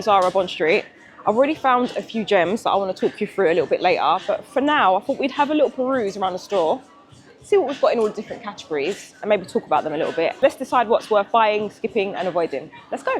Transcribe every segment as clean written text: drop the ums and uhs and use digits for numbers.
in Zara Bond Street. I've already found a few gems that I want to talk you through a little bit later, but for now I thought we'd have a little peruse around the store, see what we've got in all the different categories and maybe talk about them a little bit. Let's decide what's worth buying, skipping and avoiding. Let's go.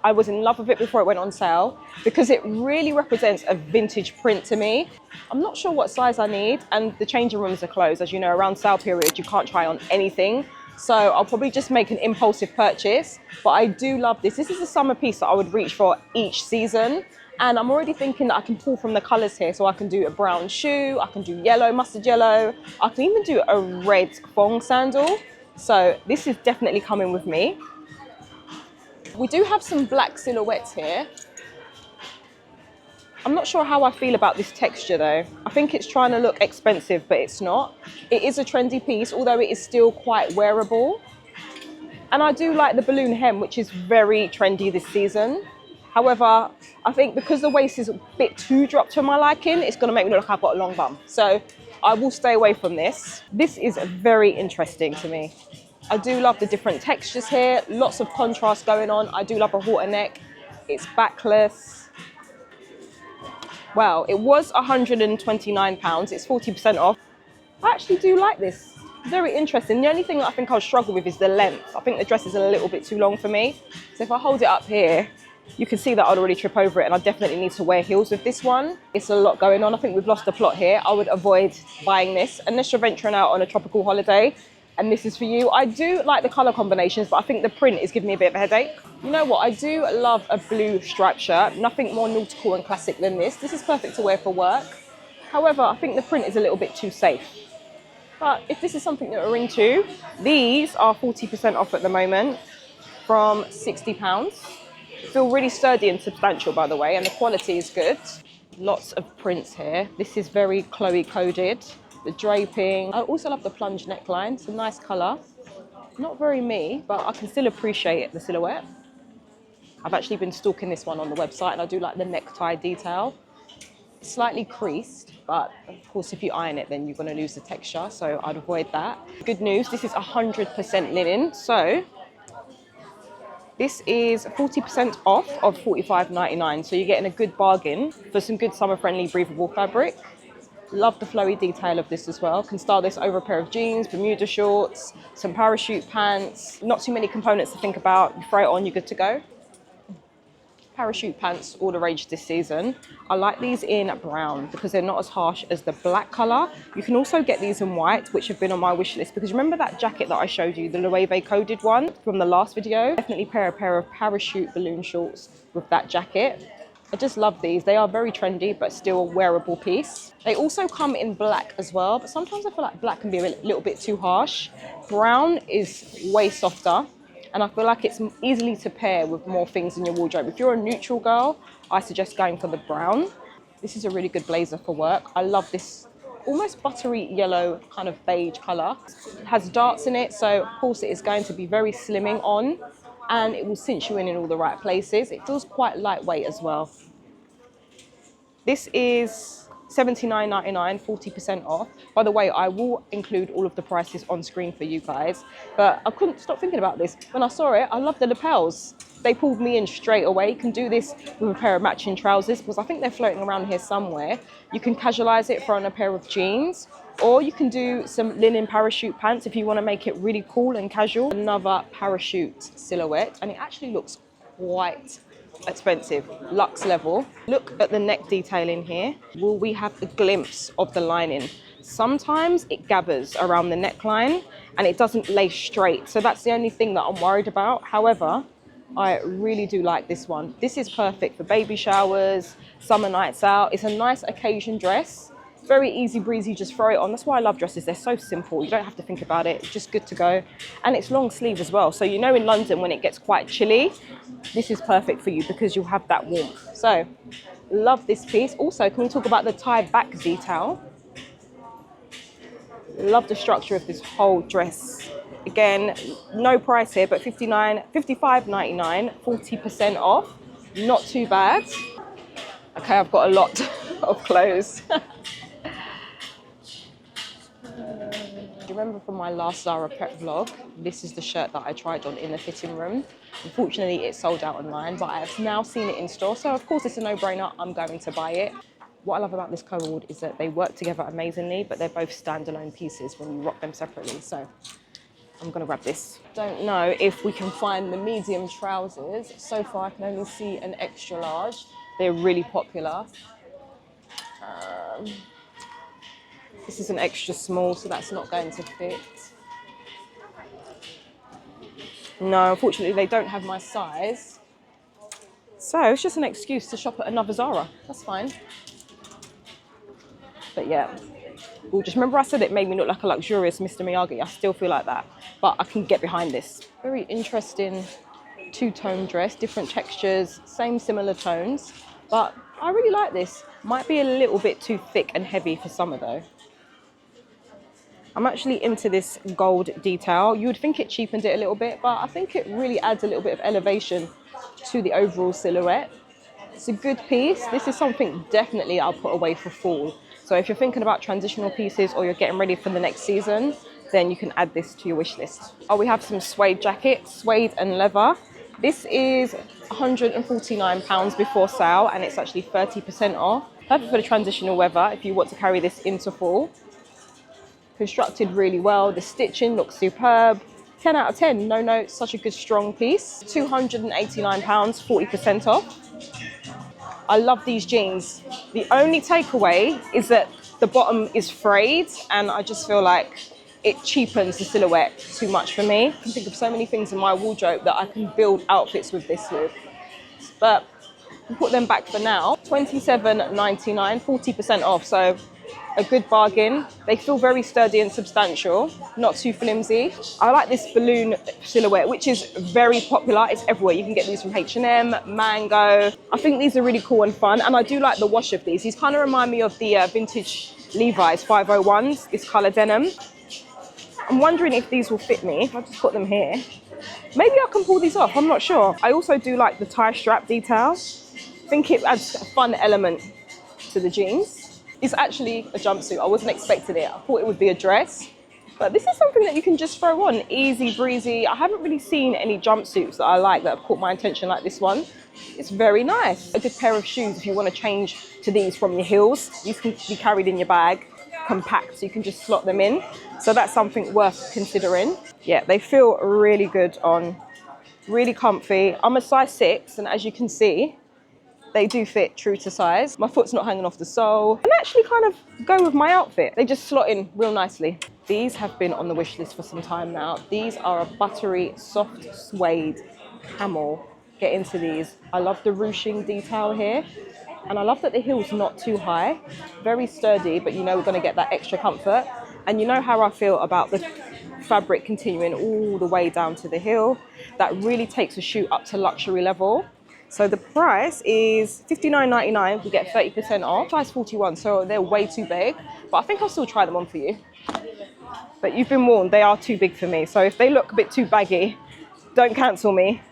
I was in love with it before it went on sale because it really represents a vintage print to me. I'm not sure what size I need, and the changing rooms are closed. As you know, around sale period, you can't try on anything. So I'll probably just make an impulsive purchase, but I do love this. This is a summer piece that I would reach for each season. And I'm already thinking that I can pull from the colors here. So I can do a brown shoe, I can do yellow, mustard yellow. I can even do a red thong sandal. So this is definitely coming with me. We do have some black silhouettes here. I'm not sure how I feel about this texture though. I think it's trying to look expensive, but it's not. It is a trendy piece, although it is still quite wearable. And I do like the balloon hem, which is very trendy this season. However, I think because the waist is a bit too dropped to my liking, it's gonna make me look like I've got a long bum. So I will stay away from this. This is very interesting to me. I do love the different textures here, lots of contrast going on. I do love a halter neck. It's backless. Wow, it was £129. It's 40% off. I actually do like this. Very interesting. The only thing that I think I'll struggle with is the length. I think the dress is a little bit too long for me. So if I hold it up here, you can see that I'd already trip over it, and I definitely need to wear heels with this one. It's a lot going on. I think we've lost the plot here. I would avoid buying this unless you're venturing out on a tropical holiday. And this is for you. I do like the color combinations, but I think the print is giving me a bit of a headache. You know what? I do love a blue striped shirt. Nothing more nautical and classic than this. This is perfect to wear for work. However, I think the print is a little bit too safe. But if this is something that we're into, these are 40% off at the moment from £60. Feel really sturdy and substantial, by the way, and the quality is good. Lots of prints here. This is very Chloe coded. The draping. I also love the plunge neckline. It's a nice color. Not very me, but I can still appreciate the silhouette. I've actually been stalking this one on the website, and I do like the necktie detail. It's slightly creased, but of course if you iron it then you're going to lose the texture, so I'd avoid that. Good news, this is 100% linen, so this is 40% off of $45.99, so you're getting a good bargain for some good summer-friendly breathable fabric. Love the flowy detail of this as well. Can style this over a pair of jeans, Bermuda shorts, some parachute pants. Not too many components to think about. You throw it on, you're good to go. Parachute pants, all the rage this season. I like these in brown because they're not as harsh as the black color. You can also get these in white, which have been on my wish list, because remember that jacket that I showed you, the Loewe coded one from the last video? Definitely pair a pair of parachute balloon shorts with that jacket. I just love these. They are very trendy, but still a wearable piece. They also come in black as well, but sometimes I feel like black can be a little bit too harsh. Brown is way softer, and I feel like it's easily to pair with more things in your wardrobe. If you're a neutral girl, I suggest going for the brown. This is a really good blazer for work. I love this almost buttery yellow kind of beige color. It has darts in it, so of course it is going to be very slimming on, and it will cinch you in all the right places. It feels quite lightweight as well. This is $79.99, 40% off. By the way, I will include all of the prices on screen for you guys, but I couldn't stop thinking about this. When I saw it, I love the lapels. They pulled me in straight away. You can do this with a pair of matching trousers because I think they're floating around here somewhere. You can casualize it for on a pair of jeans, or you can do some linen parachute pants if you want to make it really cool and casual. Another parachute silhouette, and it actually looks quite expensive, luxe level. Look at the neck detail in here. Will we have a glimpse of the lining? Sometimes it gathers around the neckline and it doesn't lay straight, so that's the only thing that I'm worried about. However, I really do like this one. This is perfect for baby showers, summer nights out. It's a nice occasion dress. Very easy breezy, just throw it on. That's why I love dresses. They're so simple. You don't have to think about it. It's just good to go. And it's long sleeve as well. So you know in London when it gets quite chilly, this is perfect for you because you'll have that warmth. So love this piece. Also, can we talk about the tie back detail? Love the structure of this whole dress. Again, no price here, but $55.99, 40% off. Not too bad. Okay, I've got a lot of clothes. you remember from my last Zara prep vlog, this is the shirt that I tried on in the fitting room. Unfortunately, it sold out online, but I have now seen it in store. So of course it's a no-brainer, I'm going to buy it. What I love about this Co-ord is that they work together amazingly, but they're both standalone pieces when you rock them separately. So I'm gonna grab this. Don't know if we can find the medium trousers. So far I can only see an extra large. They're really popular. This is an extra small, so that's not going to fit. No, unfortunately they don't have my size. So it's just an excuse to shop at another Zara. That's fine. But yeah, well, just remember I said it made me look like a luxurious Mr. Miyagi. I still feel like that, but I can get behind this. Very interesting two-tone dress, different textures, same similar tones, but I really like this. Might be a little bit too thick and heavy for summer though. I'm actually into this gold detail. You would think it cheapened it a little bit, but I think it really adds a little bit of elevation to the overall silhouette. It's a good piece. This is something definitely I'll put away for fall. So if you're thinking about transitional pieces or you're getting ready for the next season, then you can add this to your wish list. Oh, we have some suede jackets, suede and leather. This is £149 before sale, and it's actually 30% off. Perfect for the transitional weather if you want to carry this into fall. Constructed really well. The stitching looks superb. 10 out of 10, no notes, such a good strong piece. £289, 40% off. I love these jeans. The only takeaway is that the bottom is frayed, and I just feel like it cheapens the silhouette too much for me. I can think of so many things in my wardrobe that I can build outfits with this with. But we'll put them back for now. £27.99, 40% off, so a good bargain. They feel very sturdy and substantial, not too flimsy. I like this balloon silhouette, which is very popular. It's everywhere. You can get these from H&M, Mango. I think these are really cool and fun, and I do like the wash of these. These kind of remind me of the vintage Levi's 501s, this color denim. I'm wondering if these will fit me. I'll just put them here. Maybe I can pull these off, I'm not sure. I also do like the tie strap detail. I think it adds a fun element to the jeans. It's actually a jumpsuit. I wasn't expecting it. I thought it would be a dress, but this is something that you can just throw on, easy breezy. I haven't really seen any jumpsuits that I like that have caught my attention like this one. It's very nice. A good pair of shoes if you want to change to these from your heels. These can be carried in your bag, compact, so you can just slot them in. So that's something worth considering. Yeah, they feel really good on, really comfy. I'm a size 6, and as you can see, they do fit true to size. My foot's not hanging off the sole, and actually kind of go with my outfit. They just slot in real nicely. These have been on the wish list for some time now. These are a buttery, soft suede camel. Get into these. I love the ruching detail here, and I love that the heel's not too high. Very sturdy, but you know we're gonna get that extra comfort. And you know how I feel about the fabric continuing all the way down to the heel. That really takes a shoe up to luxury level. So the price is $59.99. We get 30% off. Size 41, so they're way too big. But I think I'll still try them on for you. But you've been warned, they are too big for me. So if they look a bit too baggy, don't cancel me.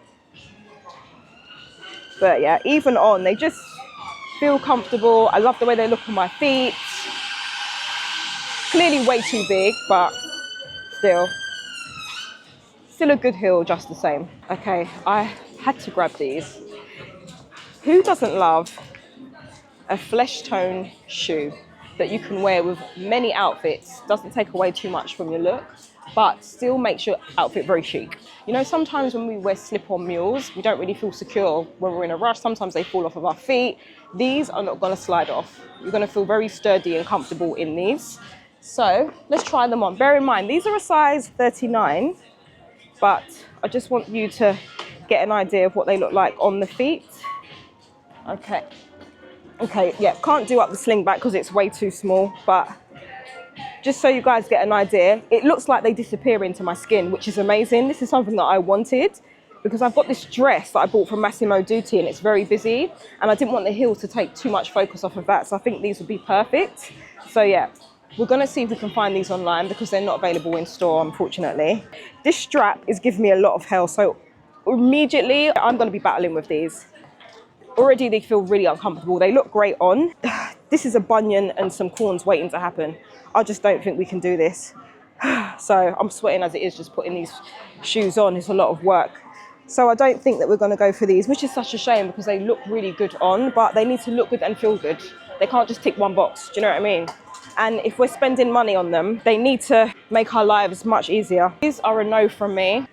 But yeah, even on, they just feel comfortable. I love the way they look on my feet. Clearly way too big, but still a good heel just the same. Okay, I had to grab these. Who doesn't love a flesh tone shoe that you can wear with many outfits? Doesn't take away too much from your look, but still makes your outfit very chic. You know, sometimes when we wear slip-on mules, we don't really feel secure when we're in a rush. Sometimes they fall off of our feet. These are not gonna slide off. You're gonna feel very sturdy and comfortable in these. So let's try them on. Bear in mind, these are a size 39, but I just want you to get an idea of what they look like on the feet. Okay, yeah, can't do up the sling back because it's way too small, but just so you guys get an idea, it looks like they disappear into my skin, which is amazing. This is something that I wanted because I've got this dress that I bought from Massimo Dutti and it's very busy, and I didn't want the heels to take too much focus off of that, so I think these would be perfect. So yeah, we're gonna see if we can find these online because they're not available in store, unfortunately. This strap is giving me a lot of hell, so immediately I'm gonna be battling with these. Already they feel really uncomfortable. They look great on. This is a bunion and some corns waiting to happen. I just don't think we can do this. So I'm sweating as it is just putting these shoes on. It's a lot of work. So I don't think that we're going to go for these, which is such a shame because they look really good on, but they need to look good and feel good. They can't just tick one box. Do you know what I mean? And if we're spending money on them, they need to make our lives much easier. These are a no from me.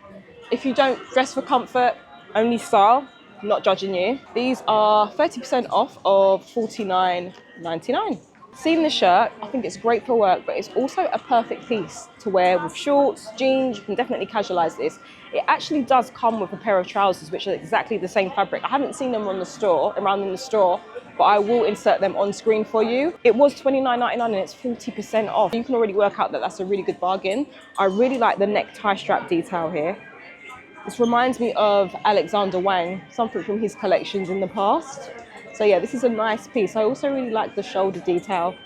If you don't dress for comfort, only style, not judging you. These are 30% off of $49.99. Seen the shirt, I think it's great for work, but it's also a perfect piece to wear with shorts, jeans. You can definitely casualize this. It actually does come with a pair of trousers, which are exactly the same fabric. I haven't seen them around in the store, but I will insert them on screen for you. It was $29.99 and it's 40% off. You can already work out that that's a really good bargain. I really like the necktie strap detail here. This reminds me of Alexander Wang, something from his collections in the past. So yeah, this is a nice piece. I also really like the shoulder detail.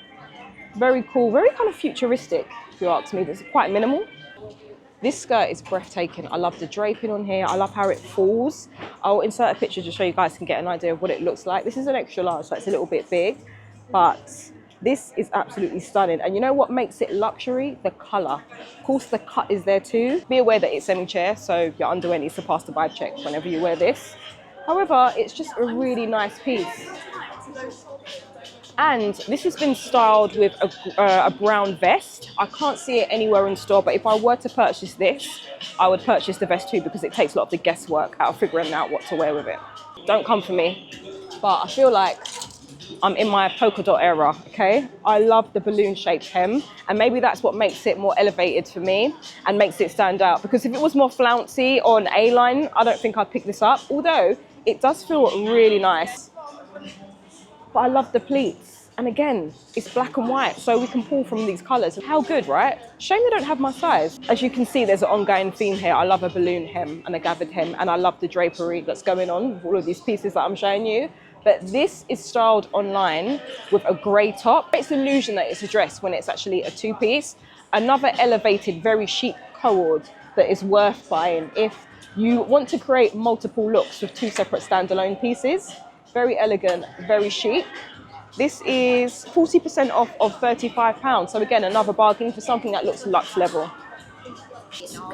Very cool, very kind of futuristic, if you ask me. It's quite minimal. This skirt is breathtaking. I love the draping on here. I love how it falls. I'll insert a picture just so you guys can get an idea of what it looks like. This is an extra large, so it's a little bit big, but this is absolutely stunning. And you know what makes it luxury? The color. Of course, the cut is there too. Be aware that it's semi-chair, so your underwear needs to pass the vibe check whenever you wear this. However, it's just a really nice piece. And this has been styled with a brown vest. I can't see it anywhere in store, but if I were to purchase this, I would purchase the vest too because it takes a lot of the guesswork out of figuring out what to wear with it. Don't come for me, but I feel like I'm in my polka dot era, okay? I love the balloon shaped hem, and maybe that's what makes it more elevated for me and makes it stand out, because if it was more flouncy or an A-line, I don't think I'd pick this up, although it does feel really nice. But I love the pleats. And again, it's black and white, so we can pull from these colors. How good, right? Shame they don't have my size. As you can see, there's an ongoing theme here. I love a balloon hem and a gathered hem, and I love the drapery that's going on with all of these pieces that I'm showing you. But this is styled online with a grey top. It's an illusion that it's a dress when it's actually a two-piece. Another elevated, very chic Co-ord that is worth buying if you want to create multiple looks with two separate standalone pieces. Very elegant, very chic. This is 40% off of £35. So again, another bargain for something that looks luxe level.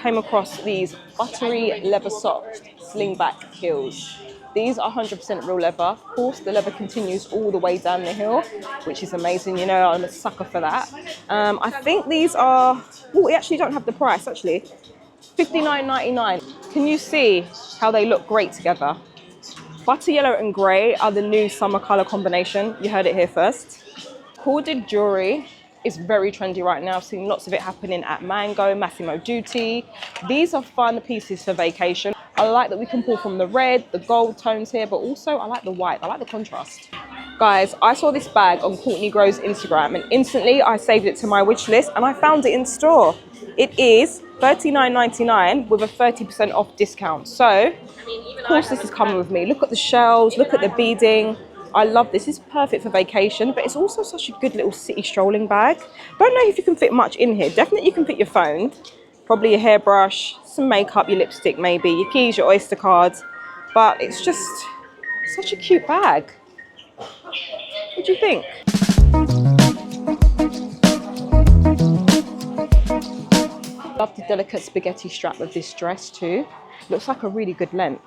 Came across these buttery leather soft slingback heels. These are 100% real leather. Of course, the leather continues all the way down the hill, which is amazing. You know, I'm a sucker for that. I think these are, oh, we actually don't have the price actually. $59.99. Can you see how they look great together? Butter yellow and grey are the new summer colour combination. You heard it here first. Corded jewellery is very trendy right now. I've seen lots of it happening at Mango, Massimo Dutti. These are fun pieces for vacation. I like that we can pull from the red, the gold tones here, but also I like the white. I like the contrast. Guys, I saw this bag on Courtney Grove's Instagram and instantly I saved it to my wish list and I found it in store. It is $39.99 with a 30% off discount. So, of course this is coming with me. Look at the shells, look at the beading. I love this. It's perfect for vacation, but it's also such a good little city strolling bag. Don't know if you can fit much in here. Definitely you can fit your phone, probably your hairbrush, some makeup, your lipstick maybe, your keys, your Oyster cards. But it's just such a cute bag. What do you think? Love the delicate spaghetti strap with this dress too. Looks like a really good length.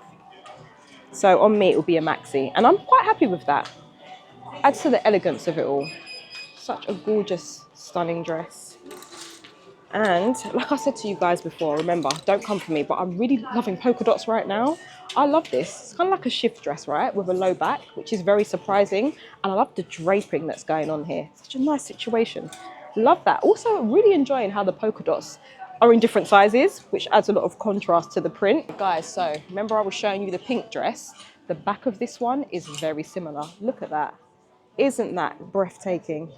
So on me it will be a maxi and I'm quite happy with that. Adds to the elegance of it all. Such a gorgeous, stunning dress. And like I said to you guys before, remember, don't come for me, but I'm really loving polka dots right now. I love this. It's kind of like a shift dress, right? With a low back, which is very surprising. And I love the draping that's going on here. Such a nice situation. Love that. Also really enjoying how the polka dots are in different sizes, which adds a lot of contrast to the print. Guys, so remember I was showing you the pink dress? The back of this one is very similar. Look at that. Isn't that breathtaking?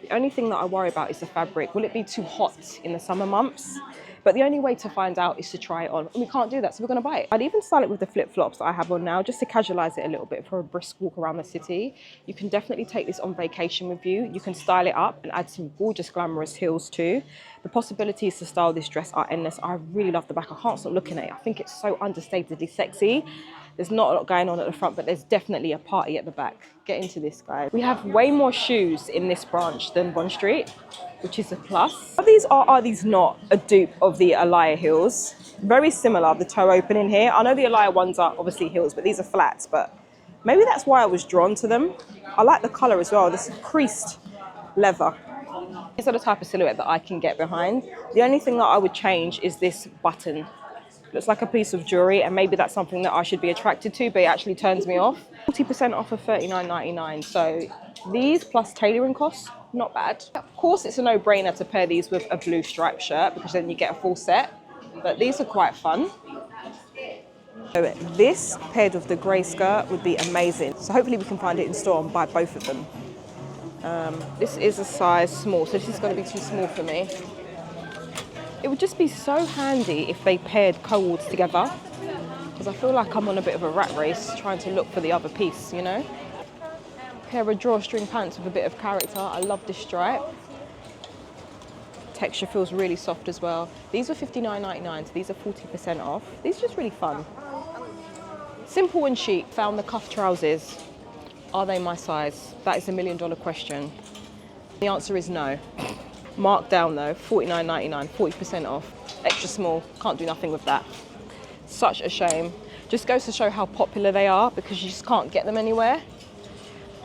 The only thing that I worry about is the fabric. Will it be too hot in the summer months? But the only way to find out is to try it on. And we can't do that, so we're gonna buy it. I'd even style it with the flip-flops that I have on now, just to casualize it a little bit for a brisk walk around the city. You can definitely take this on vacation with you. You can style it up and add some gorgeous glamorous heels too. The possibilities to style this dress are endless. I really love the back. I can't stop looking at it. I think it's so understatedly sexy. There's not a lot going on at the front, but there's definitely a party at the back. Get into this, guys. We have way more shoes in this branch than Bond Street, which is a plus. Are these not a dupe of the Alaya heels? Very similar, the toe opening here. I know the Alaya ones are obviously heels, but these are flats, but maybe that's why I was drawn to them. I like the color as well, this creased leather. These are the type of silhouette that I can get behind. The only thing that I would change is this button. Looks like a piece of jewelry, and maybe that's something that I should be attracted to, but it actually turns me off. 40% off of $39.99. So these plus tailoring costs, not bad. Of course, it's a no-brainer to pair these with a blue striped shirt because then you get a full set. But these are quite fun. So this paired with the grey skirt would be amazing. So hopefully we can find it in store and buy both of them. This is a size small, so this is going to be too small for me. It would just be so handy if they paired Co-ords together, because I feel like I'm on a bit of a rat race trying to look for the other piece, you know? Pair of drawstring pants with a bit of character. I love this stripe. Texture feels really soft as well. These are $59.99, so these are 40% off. These are just really fun. Simple and chic. Found the cuff trousers. Are they my size? That is $1 million question. The answer is no. Marked down though, $49.99, 40% off. Extra small, can't do nothing with that. Such a shame. Just goes to show how popular they are because you just can't get them anywhere.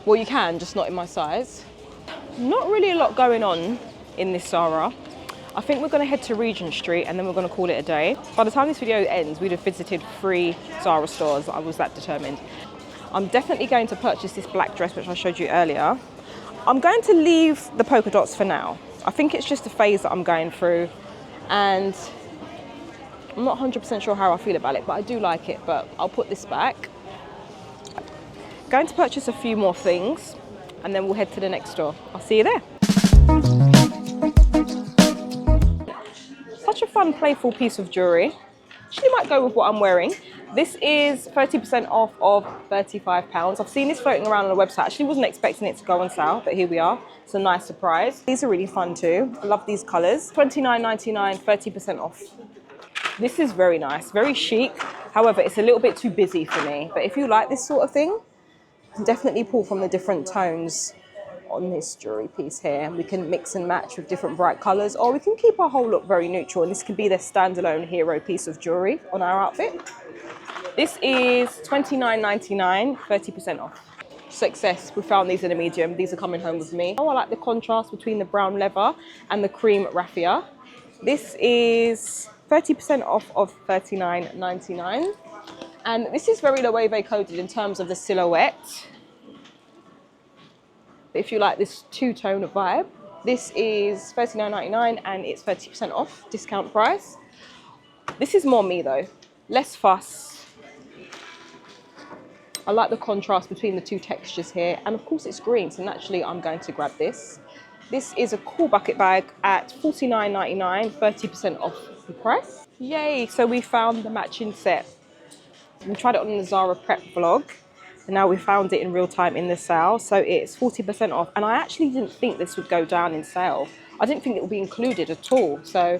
Well, you can, just not in my size. Not really a lot going on in this Zara. I think we're going to head to Regent Street and then we're going to call it a day. By the time this video ends, we'd have visited 3 Zara stores. I was that determined. I'm definitely going to purchase this black dress, which I showed you earlier. I'm going to leave the polka dots for now. I think it's just a phase that I'm going through, and I'm not 100% sure how I feel about it, but I do like it, but I'll put this back. Going to purchase a few more things, and then we'll head to the next store. I'll see you there. Such a fun, playful piece of jewelry. Actually might go with what I'm wearing. This is 30% off of £35. I've seen this floating around on the website. Actually wasn't expecting it to go on sale, but here we are. It's a nice surprise. These are really fun too. I love these colors. $29.99, 30% off. This is very nice, very chic. However, it's a little bit too busy for me. But if you like this sort of thing, you can definitely pull from the different tones on this jewelry piece here. We can mix and match with different bright colors, or we can keep our whole look very neutral, and this can be their standalone hero piece of jewelry on our outfit. This is $29.99, 30% off. Success, we found these in a medium. These are coming home with me. Oh, I like the contrast between the brown leather and the cream raffia. This is 30% off of $39.99. And this is very Loewe coded in terms of the silhouette. If you like this two-tone vibe, this is $39.99 and it's 30% off, discount price. This is more me though, less fuss. I like the contrast between the two textures here, and of course it's green, so naturally I'm going to grab this. This is a cool bucket bag at $49.99, 30% off the price. Yay, so we found the matching set. We tried it on the Zara prep vlog, and now we found it in real time in the sale, so it's 40% off. And I actually didn't think this would go down in sale. I didn't think it would be included at all, so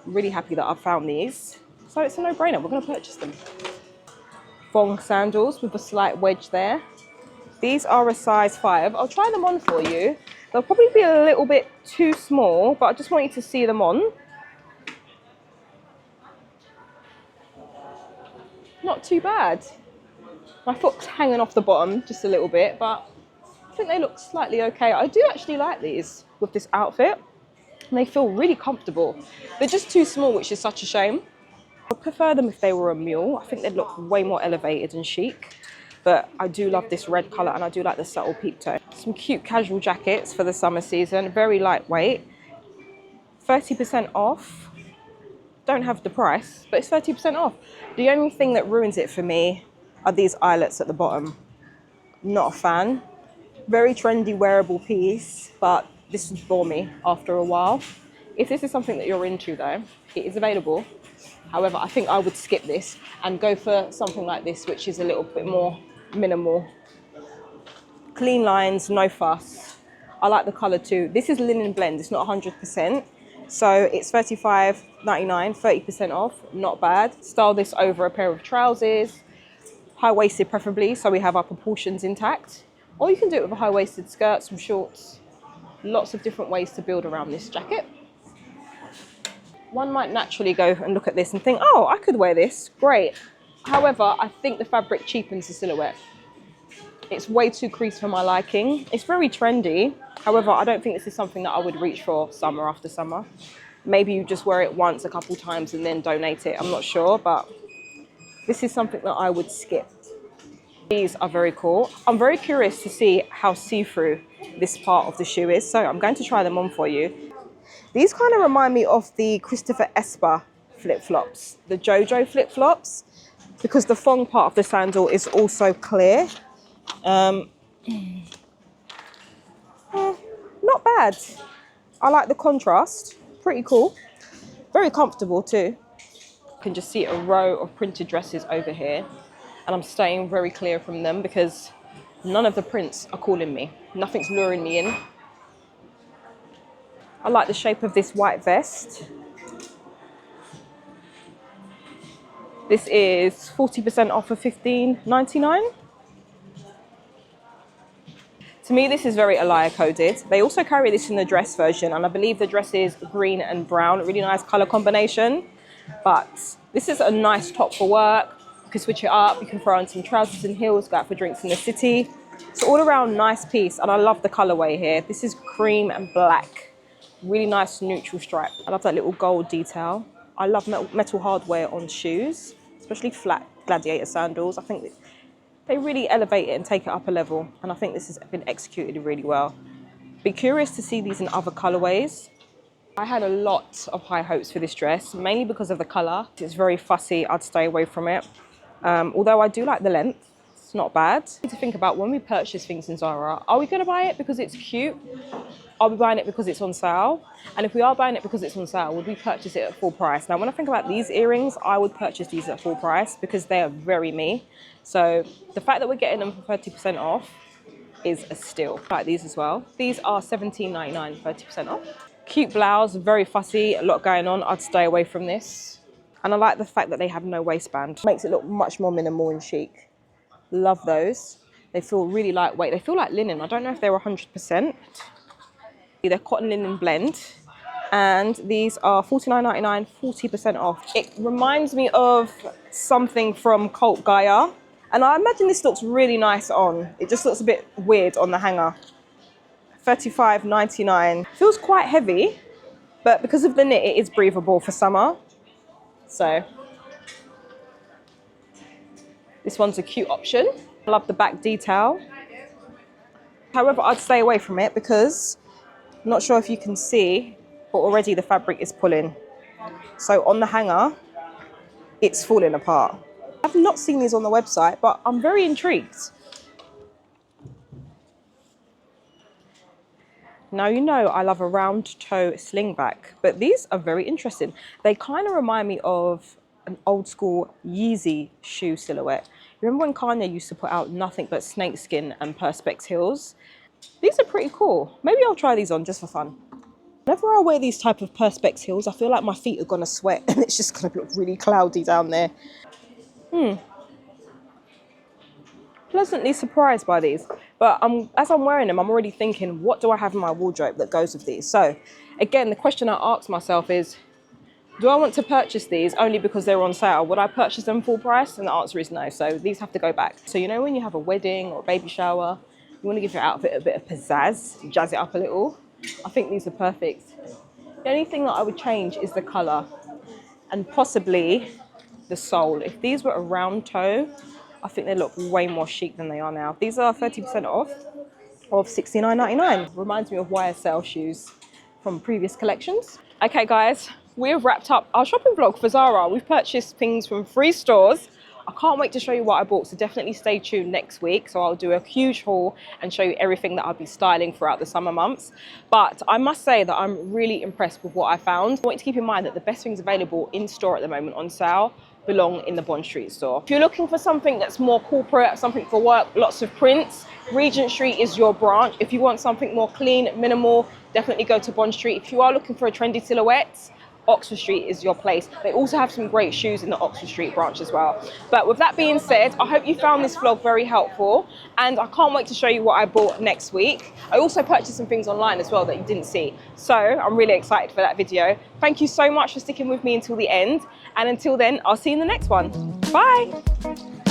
I'm really happy that I've found these. So it's a no-brainer, we're gonna purchase them. Thong sandals with a slight wedge there. These are a size 5. I'll try them on for you. They'll probably be a little bit too small, but I just want you to see them on. Not too bad. My foot's hanging off the bottom just a little bit, but I think they look slightly okay. I do actually like these with this outfit, and they feel really comfortable. They're just too small, which is such a shame. I'd prefer them if they were a mule. I think they'd look way more elevated and chic. But I do love this red colour, and I do like the subtle peep toe. Some cute casual jackets for the summer season, very lightweight. 30% off. Don't have the price, but it's 30% off. The only thing that ruins it for me are these eyelets at the bottom. Not a fan. Very trendy wearable piece, but this would bore me after a while. If this is something that you're into though, it is available. However, I think I would skip this and go for something like this, which is a little bit more minimal. Clean lines, no fuss. I like the colour too. This is linen blend, it's not 100%. So it's $35.99, 30% off, not bad. Style this over a pair of trousers. high-waisted preferably, so we have our proportions intact. Or you can do it with a high-waisted skirt, some shorts. Lots of different ways to build around this jacket. One might naturally go and look at this and think, oh, I could wear this, great. However, I think the fabric cheapens the silhouette. It's way too creased for my liking. It's very trendy. However, I don't think this is something that I would reach for summer after summer. Maybe you just wear it once, a couple times and then donate it. I'm not sure, but this is something that I would skip. These are very cool. I'm very curious to see how see-through this part of the shoe is. So I'm going to try them on for you. These kind of remind me of the Christopher Esper flip-flops, the JoJo flip-flops, because the thong part of the sandal is also clear. Not bad. I like the contrast. Pretty cool. Very comfortable too. You can just see a row of printed dresses over here, and I'm staying very clear from them because none of the prints are calling me. Nothing's luring me in. I like the shape of this white vest. This is 40% off of $15.99. To me, this is very Alaïa coded. They also carry this in the dress version, and I believe the dress is green and brown, a really nice color combination. But this is a nice top for work. You can switch it up, you can throw on some trousers and heels, go out for drinks in the city. It's all around nice piece, and I love the colorway here. This is cream and black. Really nice neutral stripe. I love that little gold detail. I love metal hardware on shoes, especially flat gladiator sandals. I think they really elevate it and take it up a level, and I think this has been executed really well. Be curious to see these in other colorways. I had a lot of high hopes for this dress, mainly because of the color. It's very fussy, I'd stay away from it. Although I do like the length, it's not bad. We need to think about when we purchase things in Zara, are we gonna buy it because it's cute? Are we buying it because it's on sale? And if we are buying it because it's on sale, would we purchase it at full price? Now, when I think about these earrings, I would purchase these at full price because they are very me. So the fact that we're getting them for 30% off is a steal. I like these as well. These are $17.99, 30% off. Cute blouse, very fussy, a lot going on. I'd stay away from this. And I like the fact that they have no waistband. Makes it look much more minimal and chic. Love those. They feel really lightweight. They feel like linen. I don't know if they're 100%. They're cotton linen blend, and these are $49.99, 40% off. It reminds me of something from Cult Gaia, and I imagine this looks really nice on. It just looks a bit weird on the hanger. $35.99. Feels quite heavy, but because of the knit, it is breathable for summer. So this one's a cute option. I love the back detail. However, I'd stay away from it because I'm not sure if you can see, but already the fabric is pulling. So on the hanger, it's falling apart. I've not seen these on the website, but I'm very intrigued. Now, you know I love a round toe slingback, but these are very interesting. They kind of remind me of an old school Yeezy shoe silhouette. Remember when Kanye used to put out nothing but snakeskin and perspex heels? These are pretty cool. Maybe I'll try these on just for fun. Whenever I wear these type of perspex heels, I feel like my feet are gonna sweat and it's just gonna look really cloudy down there. Pleasantly surprised by these. But as I'm wearing them, I'm already thinking, what do I have in my wardrobe that goes with these? So again, the question I ask myself is, do I want to purchase these only because they're on sale? Would I purchase them full price? And the answer is no. So these have to go back. So you know when you have a wedding or a baby shower, you want to give your outfit a bit of pizzazz, jazz it up a little. I think these are perfect. The only thing that I would change is the color and possibly the sole. If these were a round toe, I think they look way more chic than they are now. These are 30% off of $69.99. Reminds me of YSL shoes from previous collections. Okay guys, we have wrapped up our shopping vlog for Zara. We've purchased things from 3 stores. I can't wait to show you what I bought, so definitely stay tuned next week. So I'll do a huge haul and show you everything that I'll be styling throughout the summer months. But I must say that I'm really impressed with what I found. I want you to keep in mind that the best things available in store at the moment on sale belong in the Bond Street store. If you're looking for something that's more corporate, something for work, lots of prints, Regent Street is your branch. If you want something more clean, minimal, definitely go to Bond Street. If you are looking for a trendy silhouette, Oxford Street is your place. They also have some great shoes in the Oxford Street branch as well. But with that being said, I hope you found this vlog very helpful, and I can't wait to show you what I bought next week. I also purchased some things online as well that you didn't see, so I'm really excited for that video. Thank you so much for sticking with me until the end, and until then, I'll see you in the next one. Bye.